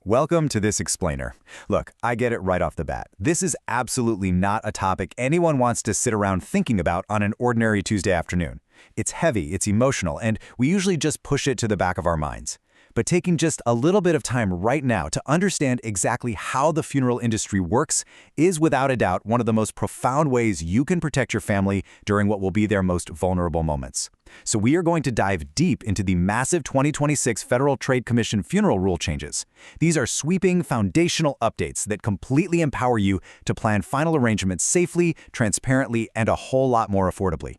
Welcome to this explainer. Look, I get it right off the bat. This is absolutely not a topic anyone wants to sit around thinking about on an ordinary Tuesday afternoon. It's heavy, it's emotional, and we usually just push it to the back of our minds. But taking just a little bit of time right now to understand exactly how the funeral industry works is without a doubt one of the most profound ways you can protect your family during what will be their most vulnerable moments. So we are going to dive deep into the massive 2026 Federal Trade Commission Funeral Rule changes. These are sweeping, foundational updates that completely empower you to plan final arrangements safely, transparently, and a whole lot more affordably.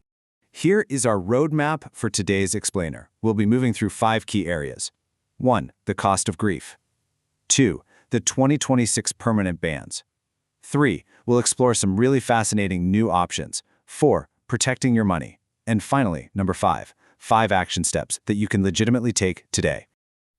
Here is our roadmap for today's explainer. We'll be moving through 5 key areas. 1. The cost of grief. 2. The 2026 permanent bans. 3. We'll explore some really fascinating new options. 4. Protecting your money. And finally, number 5. 5 action steps that you can legitimately take today.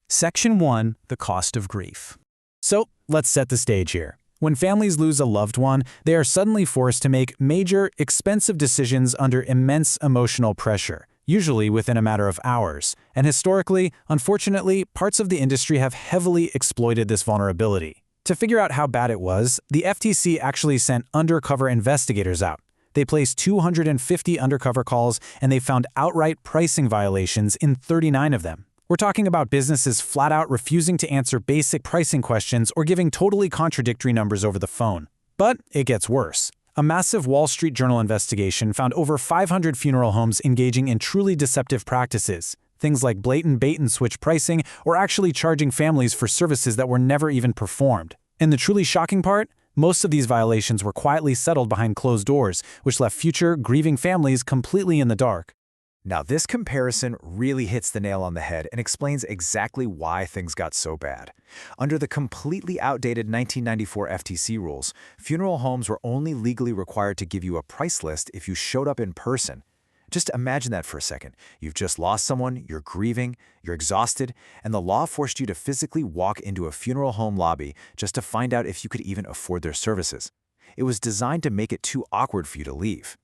Section 1. The cost of grief. So, let's set the stage here. When families lose a loved one, they are suddenly forced to make major, expensive decisions under immense emotional pressure, usually within a matter of hours. And historically, unfortunately, parts of the industry have heavily exploited this vulnerability. To figure out how bad it was, the FTC actually sent undercover investigators out. They placed 250 undercover calls, and they found outright pricing violations in 39 of them. We're talking about businesses flat out refusing to answer basic pricing questions or giving totally contradictory numbers over the phone. But it gets worse. A massive Wall Street Journal investigation found over 500 funeral homes engaging in truly deceptive practices, things like blatant bait-and-switch pricing or actually charging families for services that were never even performed. And the truly shocking part? Most of these violations were quietly settled behind closed doors, which left future, grieving families completely in the dark. Now, this comparison really hits the nail on the head and explains exactly why things got so bad. Under the completely outdated 1994 FTC rules, funeral homes were only legally required to give you a price list if you showed up in person. Just imagine that for a second. You've just lost someone, you're grieving, you're exhausted, and the law forced you to physically walk into a funeral home lobby just to find out if you could even afford their services. It was designed to make it too awkward for you to leave.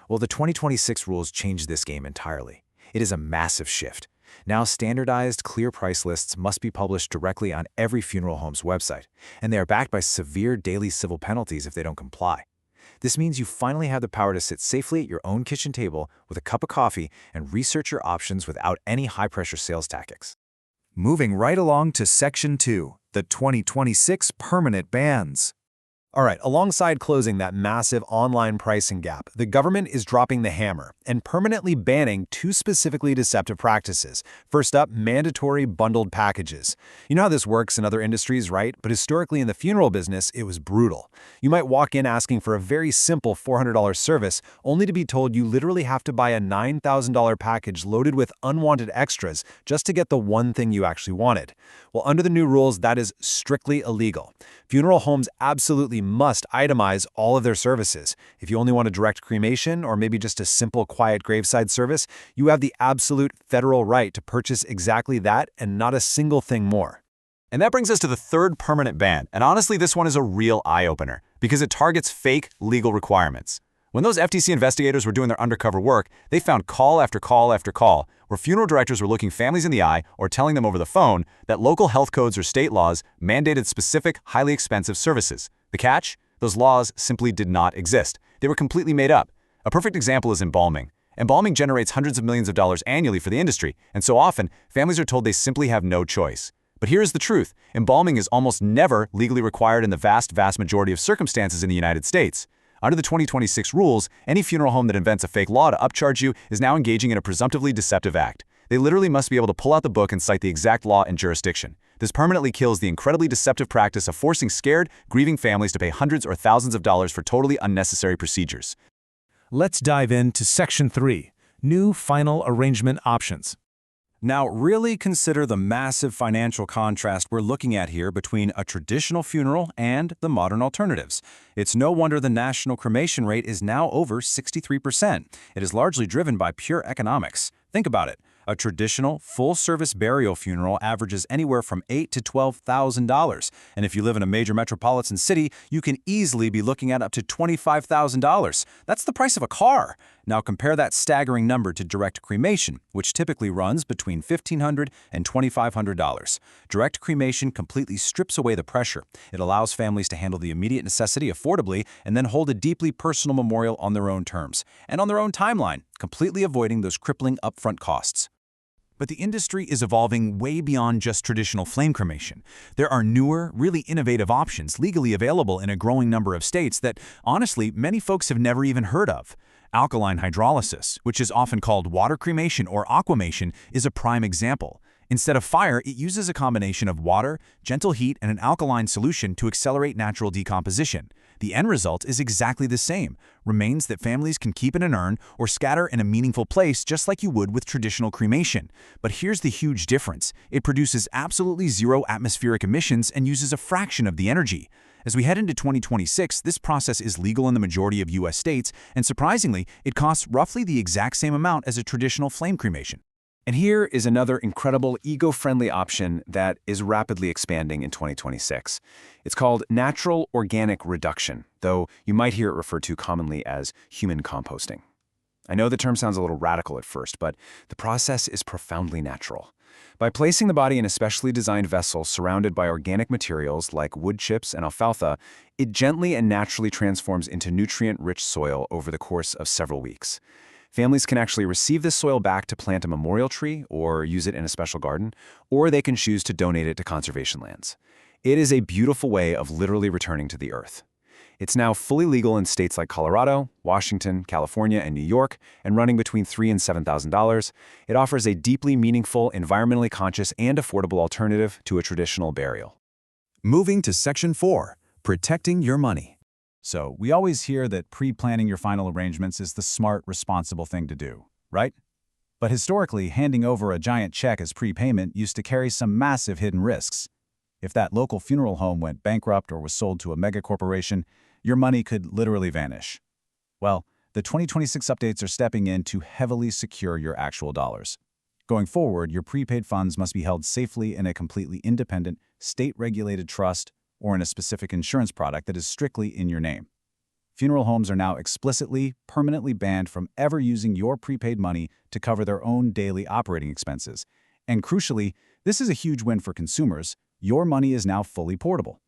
Well, the 2026 rules changed this game entirely. It is a massive shift. Now, standardized, clear price lists must be published directly on every funeral home's website, and they are backed by severe daily civil penalties if they don't comply. This means you finally have the power to sit safely at your own kitchen table with a cup of coffee and research your options without any high-pressure sales tactics. Moving right along to Section 2, the 2026 permanent bans. All right, alongside closing that massive online pricing gap, the government is dropping the hammer and permanently banning 2 specifically deceptive practices. First up, mandatory bundled packages. You know how this works in other industries, right? But historically in the funeral business, it was brutal. You might walk in asking for a very simple $400 service, only to be told you literally have to buy a $9,000 package loaded with unwanted extras just to get the one thing you actually wanted. Well, under the new rules, that is strictly illegal. Funeral homes absolutely must itemize all of their services. If you only want a direct cremation or maybe just a simple, quiet graveside service, you have the absolute federal right to purchase exactly that and not a single thing more. And that brings us to the third permanent ban, and honestly this one is a real eye-opener, because it targets fake legal requirements. When those FTC investigators were doing their undercover work, they found call after call after call where funeral directors were looking families in the eye or telling them over the phone that local health codes or state laws mandated specific, highly expensive services. The catch? Those laws simply did not exist. They were completely made up. A perfect example is embalming. Embalming generates hundreds of millions of dollars annually for the industry, and so often, families are told they simply have no choice. But here's the truth. Embalming is almost never legally required in the vast majority of circumstances in the United States. Under the 2026 rules, any funeral home that invents a fake law to upcharge you is now engaging in a presumptively deceptive act. They literally must be able to pull out the book and cite the exact law and jurisdiction. This permanently kills the incredibly deceptive practice of forcing scared, grieving families to pay hundreds or thousands of dollars for totally unnecessary procedures. Let's dive into Section 3, New Final Arrangement Options. Now, really consider the massive financial contrast we're looking at here between a traditional funeral and the modern alternatives. It's no wonder the national cremation rate is now over 63%. It is largely driven by pure economics. Think about it. A traditional, full-service burial funeral averages anywhere from $8,000 to $12,000, and if you live in a major metropolitan city, you can easily be looking at up to $25,000. That's the price of a car. Now compare that staggering number to direct cremation, which typically runs between $1,500 and $2,500. Direct cremation completely strips away the pressure. It allows families to handle the immediate necessity affordably and then hold a deeply personal memorial on their own terms and on their own timeline, completely avoiding those crippling upfront costs. But the industry is evolving way beyond just traditional flame cremation. There are newer, really innovative options legally available in a growing number of states that, honestly, many folks have never even heard of. Alkaline hydrolysis, which is often called water cremation or aquamation, is a prime example. Instead of fire, it uses a combination of water, gentle heat, and an alkaline solution to accelerate natural decomposition. The end result is exactly the same: remains that families can keep in an urn or scatter in a meaningful place just like you would with traditional cremation. But here's the huge difference. It produces absolutely zero atmospheric emissions and uses a fraction of the energy. As we head into 2026, this process is legal in the majority of U.S. states, and surprisingly, it costs roughly the exact same amount as a traditional flame cremation. And here is another incredible eco-friendly option that is rapidly expanding in 2026. It's called natural organic reduction, though you might hear it referred to commonly as human composting. I know the term sounds a little radical at first, but the process is profoundly natural. By placing the body in a specially designed vessel surrounded by organic materials like wood chips and alfalfa, it gently and naturally transforms into nutrient-rich soil over the course of several weeks. Families can actually receive this soil back to plant a memorial tree or use it in a special garden, or they can choose to donate it to conservation lands. It is a beautiful way of literally returning to the earth. It's now fully legal in states like Colorado, Washington, California, and New York, and running between $3,000 and $7,000. It offers a deeply meaningful, environmentally conscious, and affordable alternative to a traditional burial. Moving to Section 4, Protecting Your Money. So, we always hear that pre-planning your final arrangements is the smart, responsible thing to do, right? But historically, handing over a giant check as prepayment used to carry some massive hidden risks. If that local funeral home went bankrupt or was sold to a megacorporation, your money could literally vanish. Well, the 2026 updates are stepping in to heavily secure your actual dollars. Going forward, your prepaid funds must be held safely in a completely independent, state-regulated trust or in a specific insurance product that is strictly in your name. Funeral homes are now explicitly, permanently banned from ever using your prepaid money to cover their own daily operating expenses. And crucially, this is a huge win for consumers. Your money is now fully portable.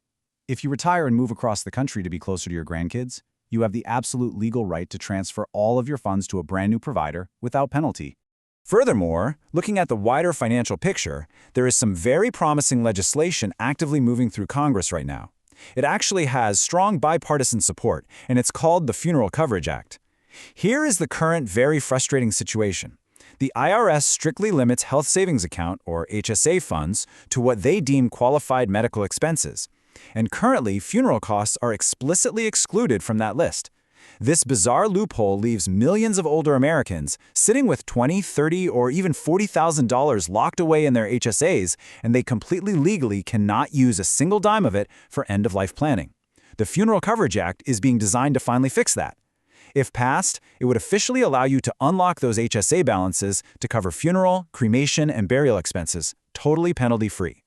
If you retire and move across the country to be closer to your grandkids, you have the absolute legal right to transfer all of your funds to a brand new provider without penalty. Furthermore, looking at the wider financial picture, there is some very promising legislation actively moving through Congress right now. It actually has strong bipartisan support, and it's called the Funeral Coverage Act. Here is the current very frustrating situation. The IRS strictly limits health savings account, or HSA funds, to what they deem qualified medical expenses. And currently, funeral costs are explicitly excluded from that list. This bizarre loophole leaves millions of older Americans sitting with $20,000, $30,000, or even $40,000 locked away in their HSAs, and they completely legally cannot use a single dime of it for end-of-life planning. The Funeral Coverage Act is being designed to finally fix that. If passed, it would officially allow you to unlock those HSA balances to cover funeral, cremation, and burial expenses, totally penalty-free.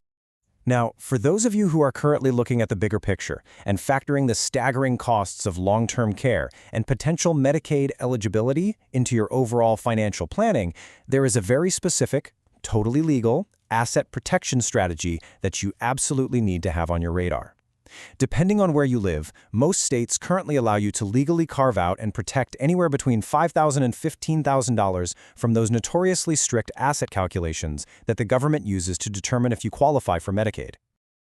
Now, for those of you who are currently looking at the bigger picture and factoring the staggering costs of long-term care and potential Medicaid eligibility into your overall financial planning, there is a very specific, totally legal asset protection strategy that you absolutely need to have on your radar. Depending on where you live, most states currently allow you to legally carve out and protect anywhere between $5,000 and $15,000 from those notoriously strict asset calculations that the government uses to determine if you qualify for Medicaid.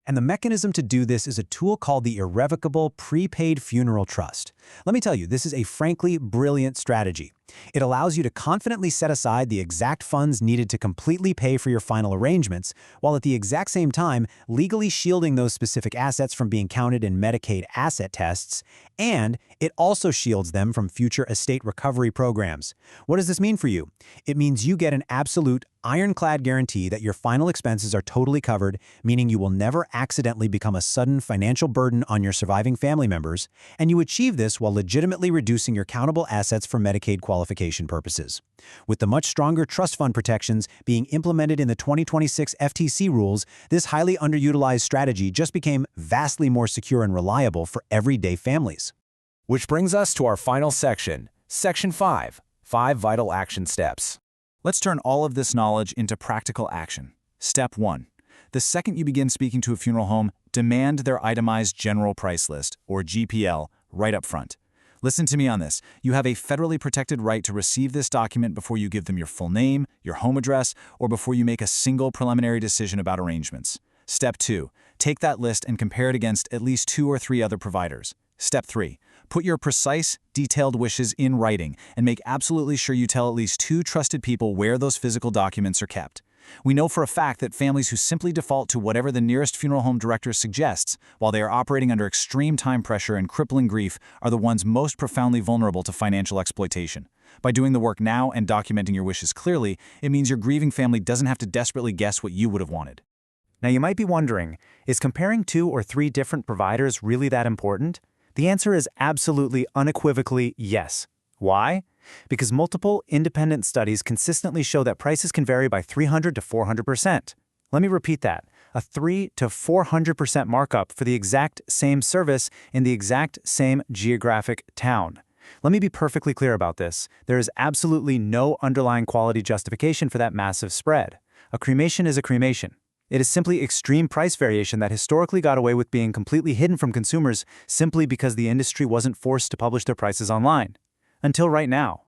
And the mechanism to do this is a tool called the Irrevocable Prepaid Funeral Trust. Let me tell you, this is a frankly brilliant strategy. It allows you to confidently set aside the exact funds needed to completely pay for your final arrangements, while at the exact same time legally shielding those specific assets from being counted in Medicaid asset tests, and it also shields them from future estate recovery programs. What does this mean for you? It means you get an absolute, ironclad guarantee that your final expenses are totally covered, meaning you will never accidentally become a sudden financial burden on your surviving family members, and you achieve this while legitimately reducing your countable assets for Medicaid qualification. qualification purposes. With the much stronger trust fund protections being implemented in the 2026 FTC rules, this highly underutilized strategy just became vastly more secure and reliable for everyday families. Which brings us to our final section, Section 5, 5 Vital Action Steps. Let's turn all of this knowledge into practical action. Step 1. The second you begin speaking to a funeral home, demand their itemized general price list, or GPL, right up front. Listen to me on this. You have a federally protected right to receive this document before you give them your full name, your home address, or before you make a single preliminary decision about arrangements. Step 2. Take that list and compare it against at least 2 or 3 other providers. Step 3. Put your precise, detailed wishes in writing and make absolutely sure you tell at least 2 trusted people where those physical documents are kept. We know for a fact that families who simply default to whatever the nearest funeral home director suggests, while they are operating under extreme time pressure and crippling grief, are the ones most profoundly vulnerable to financial exploitation. By doing the work now and documenting your wishes clearly, it means your grieving family doesn't have to desperately guess what you would have wanted. Now you might be wondering, is comparing 2 or 3 different providers really that important? The answer is absolutely unequivocally yes. Why? Because multiple independent studies consistently show that prices can vary by 300 to 400%. Let me repeat that, a 300 to 400% markup for the exact same service in the exact same geographic town. Let me be perfectly clear about this. There is absolutely no underlying quality justification for that massive spread. A cremation is a cremation. It is simply extreme price variation that historically got away with being completely hidden from consumers simply because the industry wasn't forced to publish their prices online. Until right now.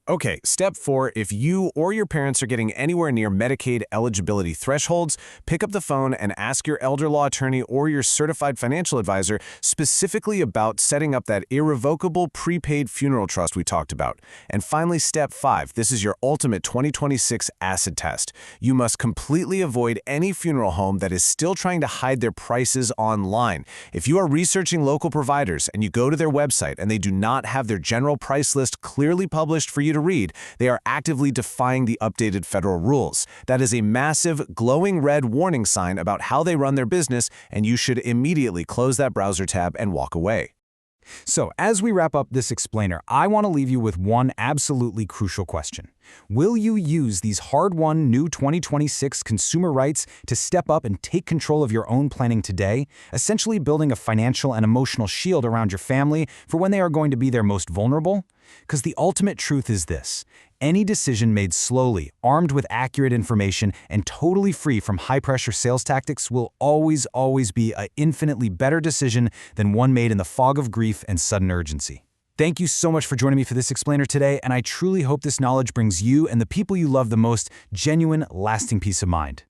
Okay, step 4, if you or your parents are getting anywhere near Medicaid eligibility thresholds, pick up the phone and ask your elder law attorney or your certified financial advisor specifically about setting up that irrevocable prepaid funeral trust we talked about. And finally, step 5, this is your ultimate 2026 acid test. You must completely avoid any funeral home that is still trying to hide their prices online. If you are researching local providers and you go to their website and they do not have their general price list clearly published for you to read, they are actively defying the updated federal rules. That is a massive, glowing red warning sign about how they run their business, and you should immediately close that browser tab and walk away. So, as we wrap up this explainer, I want to leave you with one absolutely crucial question. Will you use these hard-won new 2026 consumer rights to step up and take control of your own planning today, essentially building a financial and emotional shield around your family for when they are going to be their most vulnerable? Because the ultimate truth is this: any decision made slowly, armed with accurate information, and totally free from high-pressure sales tactics will always be an infinitely better decision than one made in the fog of grief and sudden urgency. Thank you so much for joining me for this explainer today, and I truly hope this knowledge brings you and the people you love the most genuine, lasting peace of mind.